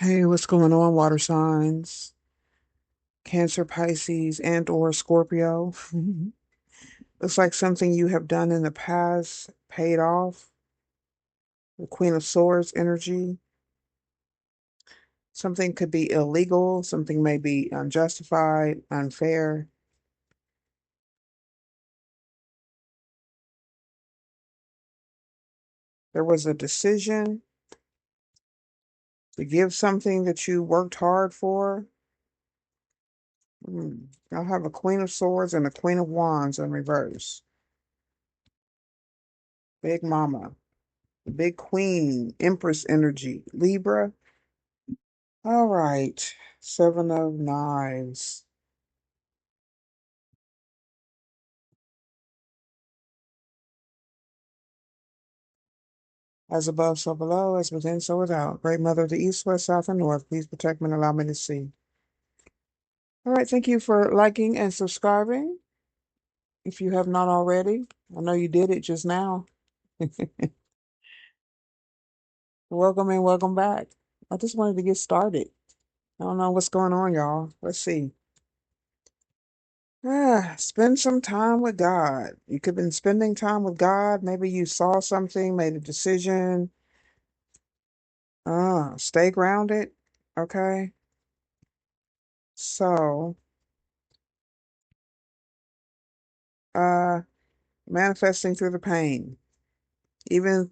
Hey, what's going on, water signs? Cancer, Pisces, and or Scorpio. Looks like something you have done in the past paid off. The Queen of Swords energy. Something could be illegal, something may be unjustified, unfair. There was a decision to give something that you worked hard for. I'll have a Queen of Swords and a Queen of Wands in reverse. Big Mama, the Big Queen, Empress energy, Libra. All right, Seven of Knives. As above, so below, as within, so without. Great Mother of the East, West, South, and North, please protect me and allow me to see. All right, thank you for liking and subscribing if you have not already. I know you did it just now. Welcome and welcome back. I just wanted to get started. I don't know what's going on, y'all. Let's see. Spend some time with God. You could have been spending time with God. Maybe you saw something, made a decision. Stay grounded. Okay. So, uh, manifesting through the pain, even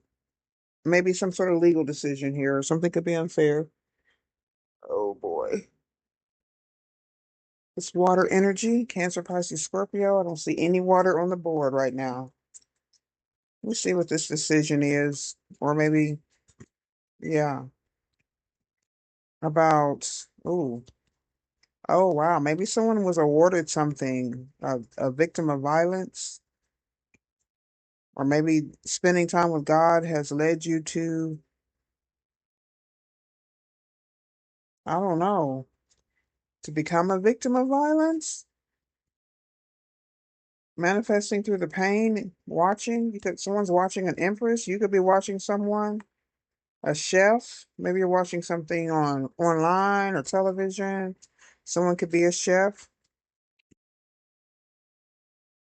maybe some sort of legal decision here, or something could be unfair. Oh boy. It's water energy, Cancer, Pisces, Scorpio. I don't see any water on the board right now. Let's see what this decision is, or maybe, yeah, about, oh wow, maybe someone was awarded something, a victim of violence, or maybe spending time with God has led you to, I don't know, to become a victim of violence, manifesting through the pain, watching. You could someone's watching an empress. You could be watching someone, a chef. Maybe you're watching something on online or television. Someone could be a chef.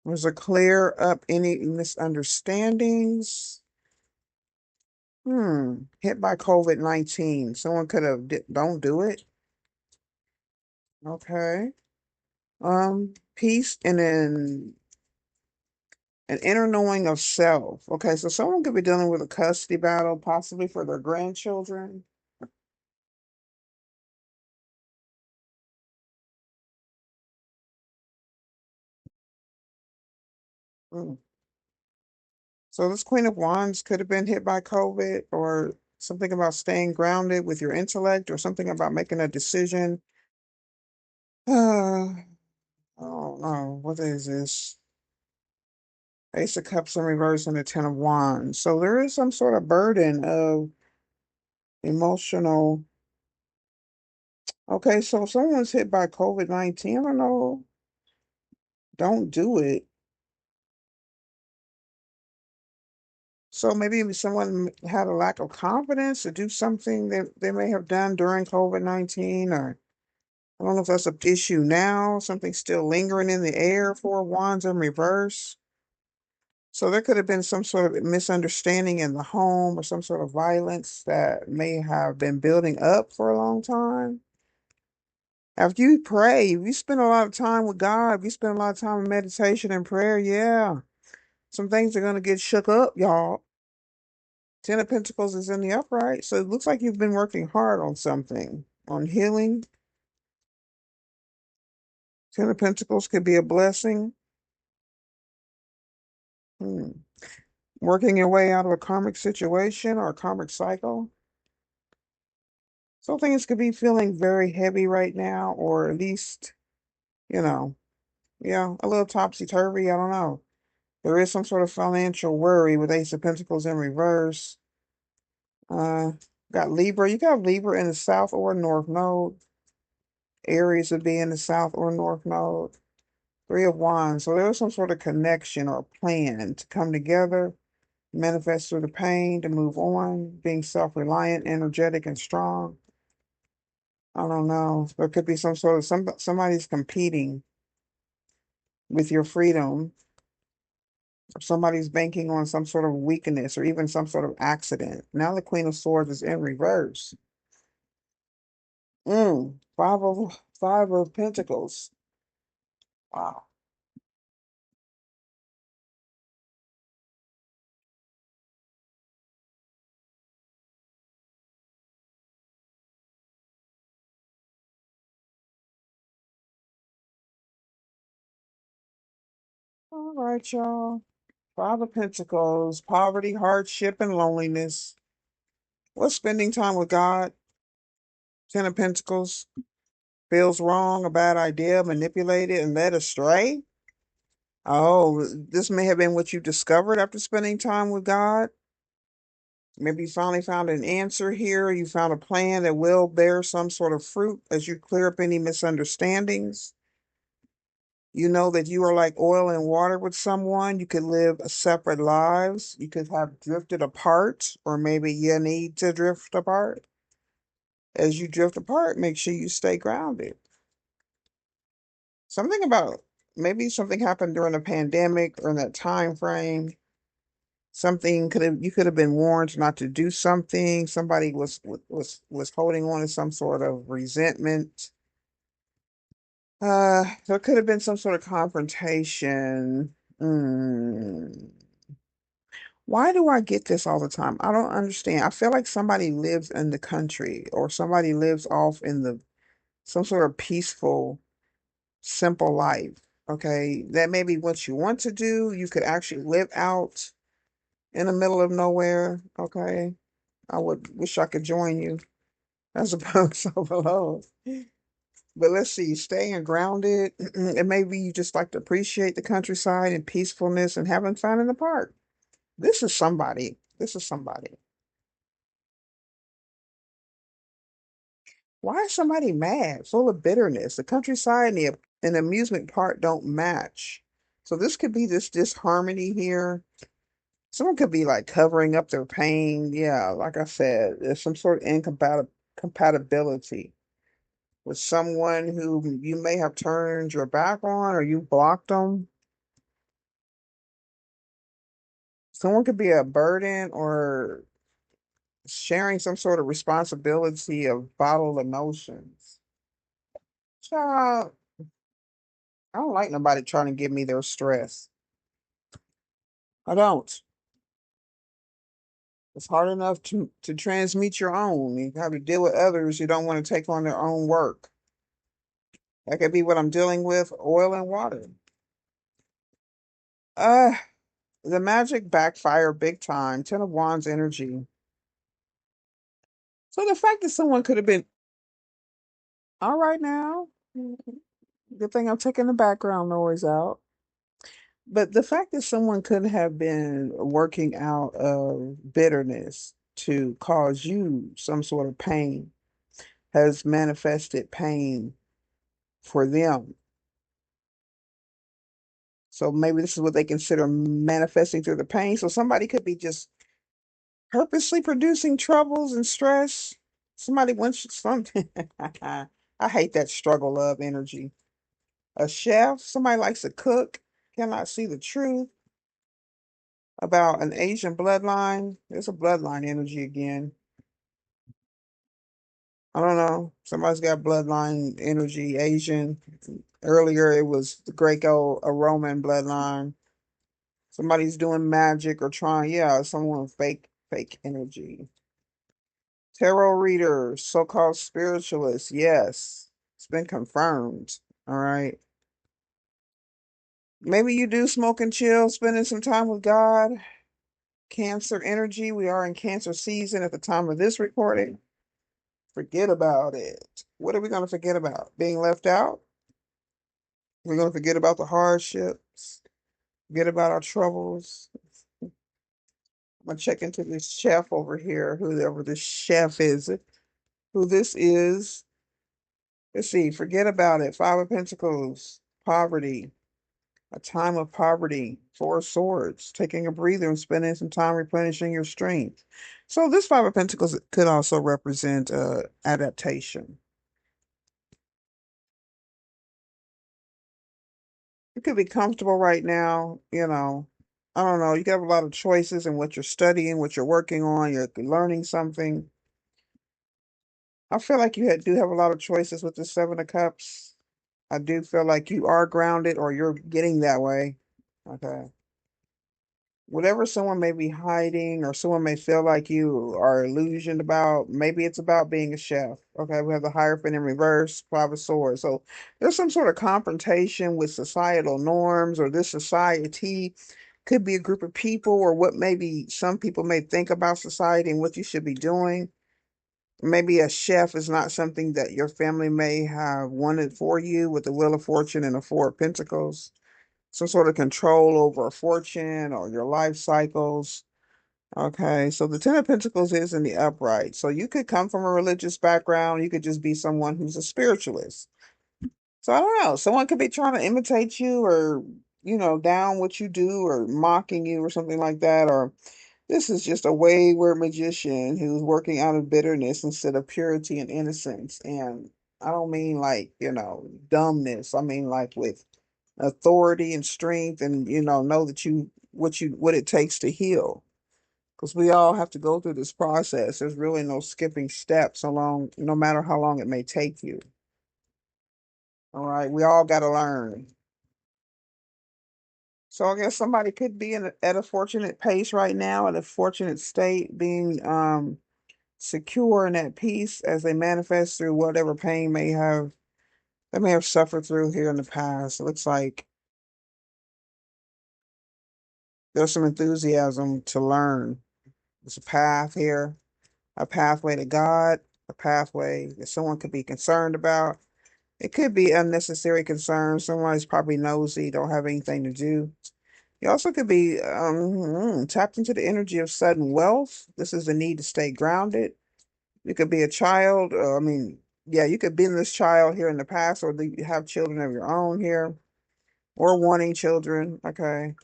Was to clear up any misunderstandings. Hit by COVID-19. Someone could have don't do it. Okay. Peace and then an inner knowing of self. Okay, so someone could be dealing with a custody battle, possibly for their grandchildren. Mm. So this Queen of Wands could have been hit by COVID, or something about staying grounded with your intellect, or something about making a decision. I don't know. What is this? Ace of Cups in reverse and the Ten of Wands. So there is some sort of burden of emotional. Okay, so if someone's hit by COVID-19, I don't know. Don't do it. So maybe if someone had a lack of confidence to do something that they may have done during COVID-19, or I don't know if that's an issue now, something still lingering in the air for wands in reverse. So there could have been some sort of misunderstanding in the home, or some sort of violence that may have been building up for a long time. After you pray, if you spend a lot of time with God, if you spend a lot of time in meditation and prayer, yeah, some things are going to get shook up, y'all. Ten of Pentacles is in the upright, so it looks like you've been working hard on something, on healing. Ten of Pentacles could be a blessing. Hmm. Working your way out of a karmic situation or a karmic cycle. So things could be feeling very heavy right now, or at least, you know, yeah, a little topsy-turvy. I don't know. There is some sort of financial worry with Ace of Pentacles in reverse. Uh, got Libra. You got Libra in the South or North Node. Aries would be in the South or North Node. Three of Wands. So there was some sort of connection or plan to come together, manifest through the pain, to move on, being self-reliant, energetic, and strong. I don't know. There could be some sort of somebody's competing with your freedom, or somebody's banking on some sort of weakness or even some sort of accident. Now the Queen of Swords is in reverse. Five of Pentacles. Wow. All right, y'all. Five of Pentacles, poverty, hardship, and loneliness. What's spending time with God? Ten of Pentacles. Feels wrong, a bad idea, manipulated, and led astray. Oh, this may have been what you discovered after spending time with God. Maybe you finally found an answer here. You found a plan that will bear some sort of fruit as you clear up any misunderstandings. You know that you are like oil and water with someone. You could live separate lives. You could have drifted apart, or maybe you need to drift apart. As you drift apart, make sure you stay grounded. Something about maybe something happened during the pandemic or in that time frame. Something could have you could have been warned not to do something. Somebody was holding on to some sort of resentment. There could have been some sort of confrontation. Mm. Why do I get this all the time? I don't understand. I feel like somebody lives in the country or somebody lives off in the some sort of peaceful, simple life. Okay, that may be what you want to do. You could actually live out in the middle of nowhere. Okay, I would wish I could join you as opposed to below. But let's see, staying grounded, and maybe you just like to appreciate the countryside and peacefulness and having fun in the park. This is somebody. This is somebody. Why is somebody mad, full of bitterness? The countryside and the amusement park don't match. So this could be this disharmony here. Someone could be like covering up their pain. Yeah, like I said, there's some sort of incompatibility with someone who you may have turned your back on or you blocked them. Someone could be a burden or sharing some sort of responsibility of bottled emotions. Child, I don't like nobody trying to give me their stress. I don't. It's hard enough to transmute your own. You have to deal with others who don't want to take on their own work. That could be what I'm dealing with, oil and water. Uh, the magic backfire big time. Ten of Wands energy. So the fact that someone could have been all right now. Good thing I'm taking the background noise out. But the fact that someone could have been working out of bitterness to cause you some sort of pain has manifested pain for them. So maybe this is what they consider manifesting through the pain. So somebody could be just purposely producing troubles and stress. Somebody wants something. I hate that struggle love energy. A chef, somebody likes to cook, cannot see the truth about an Asian bloodline. There's a bloodline energy again. I don't know. Somebody's got bloodline energy, Asian. Earlier it was the Greco, a Roman bloodline. Somebody's doing magic or trying, yeah, someone fake energy. Tarot readers, so-called spiritualists, yes. It's been confirmed. All right. Maybe you do smoke and chill, spending some time with God. Cancer energy. We are in Cancer season at the time of this recording. Forget about it. What are we going to forget about? Being left out? We're going to forget about the hardships, forget about our troubles. I'm going to check into this chef over here, whoever this chef is, who this is. Let's see, forget about it. Five of Pentacles, poverty, a time of poverty, Four of Swords, taking a breather and spending some time replenishing your strength. So this Five of Pentacles could also represent adaptation. You could be comfortable right now, you know. I don't know. You have a lot of choices in what you're studying, what you're working on, you're learning something. I feel like do have a lot of choices with the Seven of Cups. I do feel like you are grounded or you're getting that way. Okay. Whatever someone may be hiding or someone may feel like you are illusioned about, maybe it's about being a chef. Okay, we have the Hierophant in reverse, Five of Swords. So there's some sort of confrontation with societal norms or this society. Could be a group of people or what maybe some people may think about society and what you should be doing. Maybe a chef is not something that your family may have wanted for you with the Wheel of Fortune and the Four of Pentacles. Some sort of control over a fortune or your life cycles. Okay, so the Ten of Pentacles is in the upright. So you could come from a religious background. You could just be someone who's a spiritualist. So I don't know. Someone could be trying to imitate you or, down what you do or mocking you or something like that. Or this is just a wayward magician who's working out of bitterness instead of purity and innocence. And I don't mean like, dumbness. I mean like with authority and strength and, know that what it takes to heal. Because we all have to go through this process. There's really no skipping steps along, no matter how long it may take you. All right. We all got to learn. So I guess somebody could be at a fortunate pace right now, at a fortunate state, being secure and at peace as they manifest through whatever pain they may have suffered through here in the past. It looks like there's some enthusiasm to learn. There's a path here, a pathway to God, a pathway that someone could be concerned about. It could be unnecessary concern. Someone's probably nosy, don't have anything to do. You also could be tapped into the energy of sudden wealth. This is the need to stay grounded. You could be a child. Yeah, you could be this child here in the past, or you have children of your own here, or wanting children. Okay.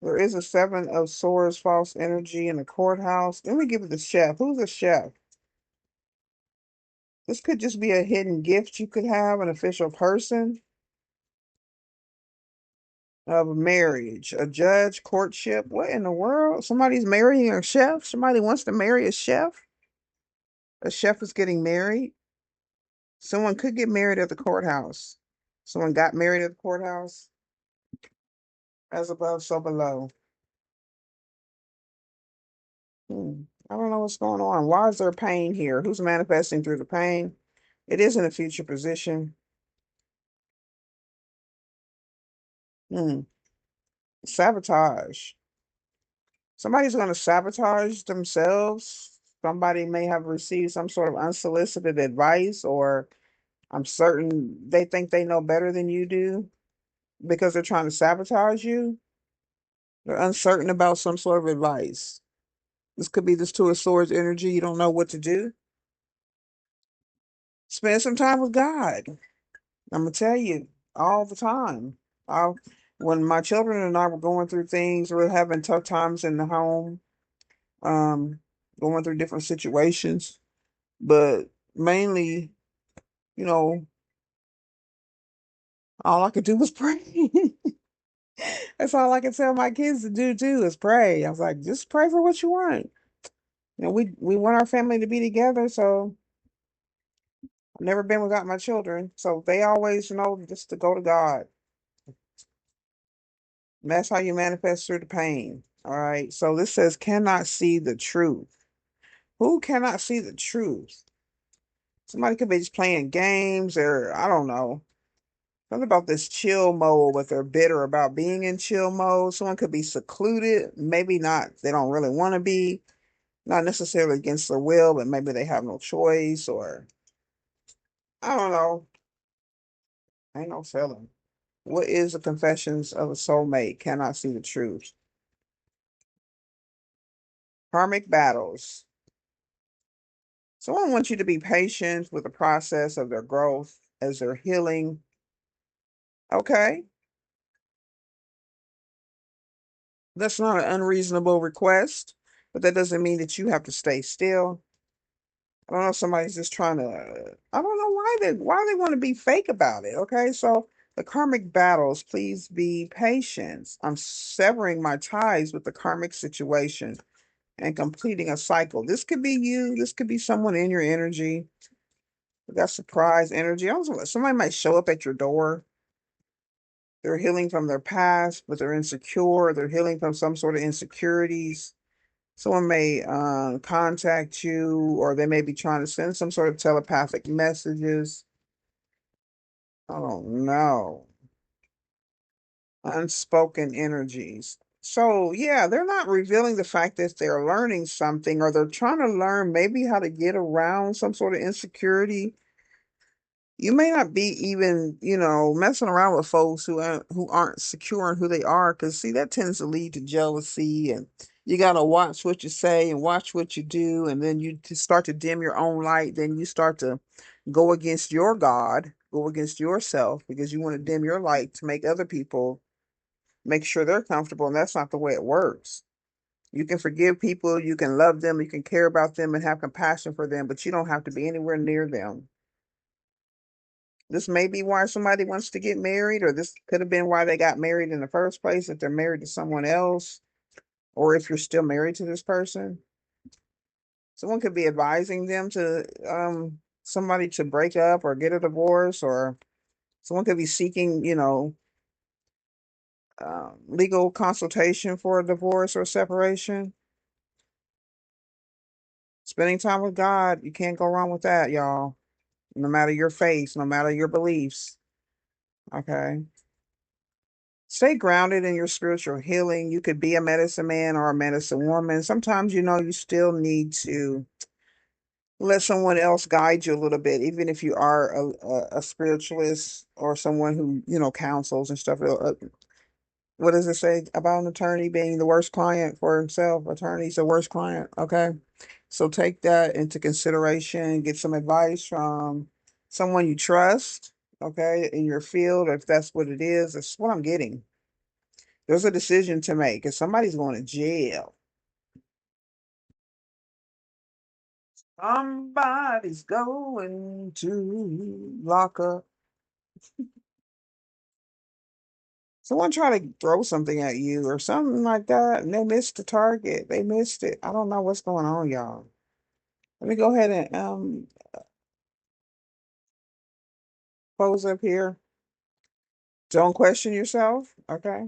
There is a Seven of Swords false energy in the courthouse. Let me give it the chef. Who's the chef? This could just be a hidden gift you could have, an official person of marriage, a judge, courtship. What in the world? Somebody's marrying a chef? Somebody wants to marry a chef? A chef is getting married? Someone could get married at the courthouse. Someone got married at the courthouse. As above, so below. Hmm. I don't know what's going on. Why is there pain here? Who's manifesting through the pain? It is in a future position. Hmm. Sabotage. Somebody's going to sabotage themselves. Somebody may have received some sort of unsolicited advice, or I'm certain they think they know better than you do because they're trying to sabotage you. They're uncertain about some sort of advice. This could be this Two of Swords energy. You don't know what to do. Spend some time with God. I'm gonna tell you all the time. I, when my children and I were going through things, we were having tough times in the home, um, going through different situations, but mainly, you know, all I could do was pray. That's all I can tell my kids to do too is pray. I was like, just pray for what you want. We want our family to be together, so I've never been without my children. So they always know just to go to God. And that's how you manifest through the pain. All right. So this says cannot see the truth. Who cannot see the truth? Somebody could be just playing games or I don't know. Something about this chill mode, but they're bitter about being in chill mode. Someone could be secluded, maybe not, they don't really want to be, not necessarily against their will, but maybe they have no choice or I don't know. Ain't no telling. What is the confessions of a soulmate? Cannot see the truth. Karmic battles. Someone wants you to be patient with the process of their growth as they're healing. Okay, that's not an unreasonable request, but that doesn't mean that you have to stay still. I don't know, somebody's just trying to, I don't know why they want to be fake about it. Okay, so The karmic battles, please be patient. I'm severing my ties with the karmic situation and completing a cycle. This could be you. This could be someone in your energy. We got surprise energy. Also, somebody might show up at your door. They're healing from their past, but they're insecure. They're healing from some sort of insecurities. Someone may contact you, or they may be trying to send some sort of telepathic messages. I don't know. Unspoken energies. So, yeah, they're not revealing the fact that they're learning something, or they're trying to learn maybe how to get around some sort of insecurity. You may not be even, messing around with folks who aren't secure in who they are, because see, that tends to lead to jealousy, and you gotta watch what you say and watch what you do, and then you just start to dim your own light. Then you start to go against your God, go against yourself, because you want to dim your light to make other people make sure they're comfortable, and that's not the way it works. You can forgive people, you can love them, you can care about them and have compassion for them, but you don't have to be anywhere near them. This may be why somebody wants to get married, or this could have been why they got married in the first place, if they're married to someone else, or if you're still married to this person. Someone could be advising them to somebody to break up or get a divorce, or someone could be seeking, legal consultation for a divorce or separation. Spending time with God, you can't go wrong with that, y'all. No matter your faith, no matter your beliefs. Okay. Stay grounded in your spiritual healing. You could be a medicine man or a medicine woman. Sometimes, you still need to let someone else guide you a little bit, even if you are a spiritualist or someone who, counsels and stuff. What does it say about an attorney being the worst client for himself? Attorney's the worst client. Okay. So take that into consideration. Get some advice from someone you trust, okay, in your field, if that's what it is. That's what I'm getting. There's a decision to make. If somebody's going to jail, somebody's going to lock up. Someone try to throw something at you or something like that, and they missed the target. They missed it. I don't know what's going on, y'all. Let me go ahead and close up here. Don't question yourself. Okay.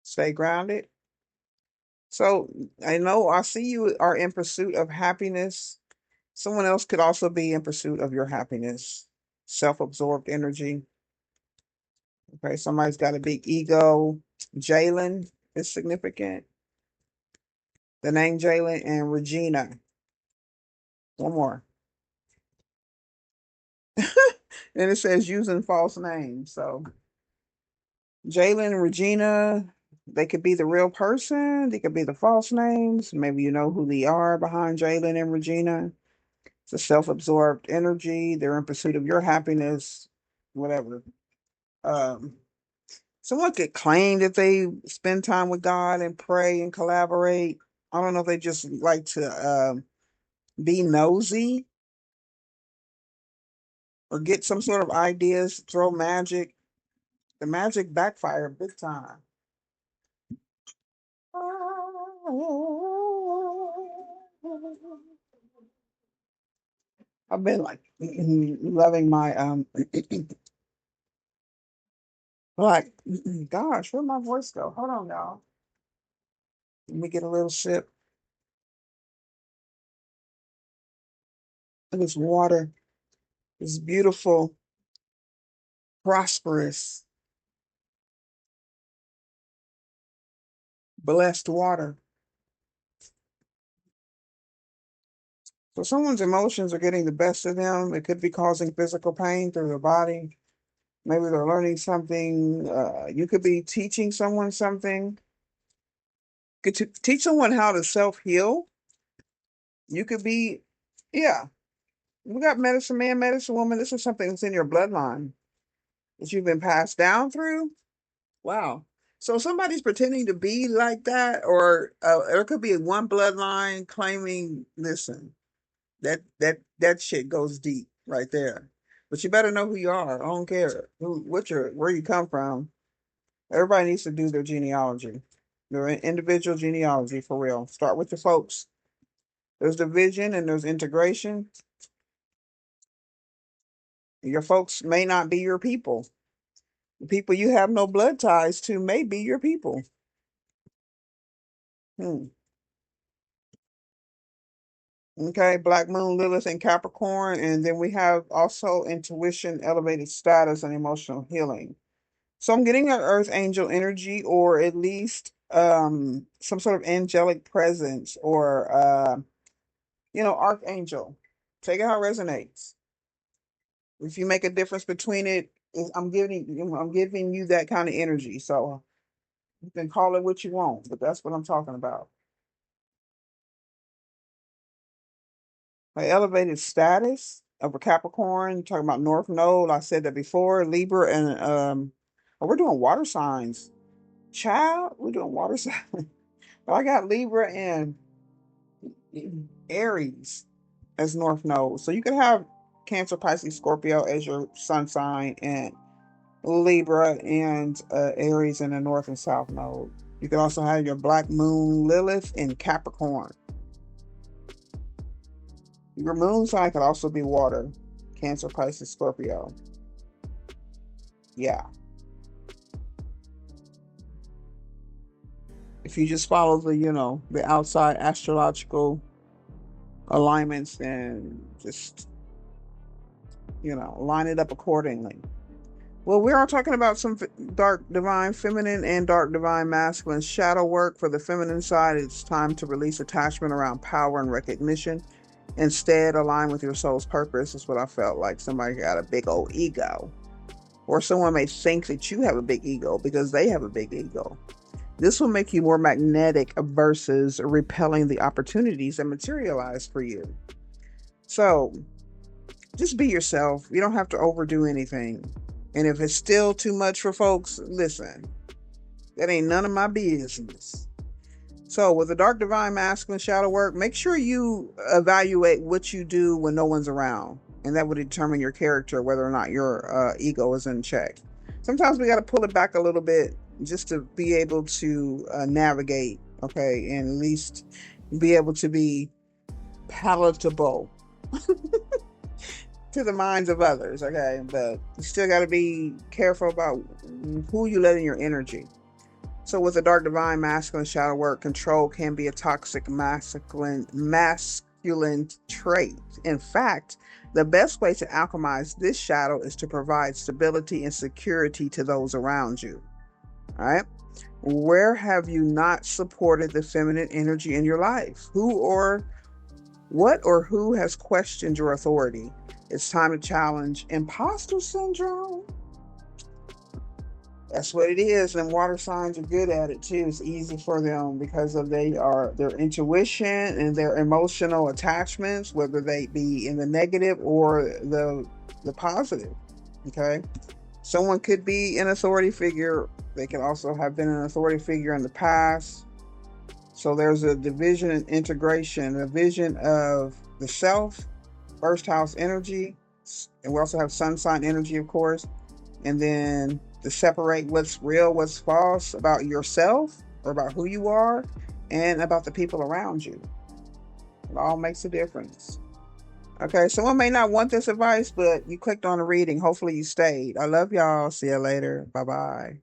Stay grounded. So I see you are in pursuit of happiness. Someone else could also be in pursuit of your happiness. Self-absorbed energy. Okay, somebody's got a big ego. Jalen is significant. The name Jalen and Regina. One more. And it says using false names. So Jalen and Regina, they could be the real person. They could be the false names. Maybe you know who they are behind Jalen and Regina. It's a self-absorbed energy. They're in pursuit of your happiness, whatever. Um, Someone could claim that they spend time with God and pray and collaborate. I don't know if they just like to be nosy or get some sort of ideas, throw magic. The magic backfire big time. I've been like loving my like gosh, where'd my voice go? Hold on, y'all. Let me get a little sip of this water. This beautiful, prosperous, blessed water. So someone's emotions are getting the best of them. It could be causing physical pain through their body. Maybe they're learning something. You could be teaching someone something. Could teach someone how to self-heal. You could be, yeah. We got medicine man, medicine woman. This is something that's in your bloodline that you've been passed down through. Wow. So somebody's pretending to be like that, or there could be one bloodline claiming, listen, that shit goes deep right there. But you better know who you are. I don't care where you come from. Everybody needs to do their genealogy, their individual genealogy for real. Start with your folks. There's division and there's integration. Your folks may not be your people. The people you have no blood ties to may be your people. Hmm. Okay, Black Moon, Lilith, and Capricorn. And then we have also intuition, elevated status, and emotional healing. So I'm getting an earth angel energy, or at least some sort of angelic presence, or archangel. Take it how it resonates. If you make a difference between it, I'm giving you that kind of energy. So you can call it what you want, but that's what I'm talking about. My elevated status of a Capricorn, talking about North Node. I said that before. Libra and we're doing water signs. Child, we're doing water signs. But I got Libra and Aries as North Node. So you can have Cancer, Pisces, Scorpio as your sun sign, and Libra and Aries in the North and South Node. You can also have your Black Moon Lilith in Capricorn. Your moon sign could also be water, Cancer, Pisces, Scorpio. Yeah. If you just follow the outside astrological alignments and just, line it up accordingly. Well, we are talking about some dark divine feminine and dark divine masculine shadow work. For the feminine side, it's time to release attachment around power and recognition. Instead, align with your soul's purpose. Is what I felt like. Somebody got a big old ego. Or someone may think that you have a big ego because they have a big ego. This will make you more magnetic versus repelling the opportunities that materialize for you. So just be yourself. You don't have to overdo anything. And if it's still too much for folks, listen, that ain't none of my business. So with the dark divine masculine shadow work, make sure you evaluate what you do when no one's around. And that would determine your character, whether or not your ego is in check. Sometimes we got to pull it back a little bit just to be able to navigate, okay, and at least be able to be palatable to the minds of others, okay? But you still got to be careful about who you let in your energy. So with the dark divine masculine shadow work, control can be a toxic masculine trait. In fact, the best way to alchemize this shadow is to provide stability and security to those around you. All right. Where have you not supported the feminine energy in your life? What or who has questioned your authority? It's time to challenge imposter syndrome. That's what it is, and water signs are good at it too. It's easy for them because of their intuition and their emotional attachments, whether they be in the negative or the positive. Okay, someone could be an authority figure. They can also have been an authority figure in the past. So there's a division and integration, a vision of the self, first house energy, and we also have sun sign energy, of course, and then to separate what's real, what's false about yourself or about who you are and about the people around you. It all makes a difference. Okay, someone may not want this advice, but you clicked on the reading. Hopefully you stayed. I love y'all. See you later. Bye-bye.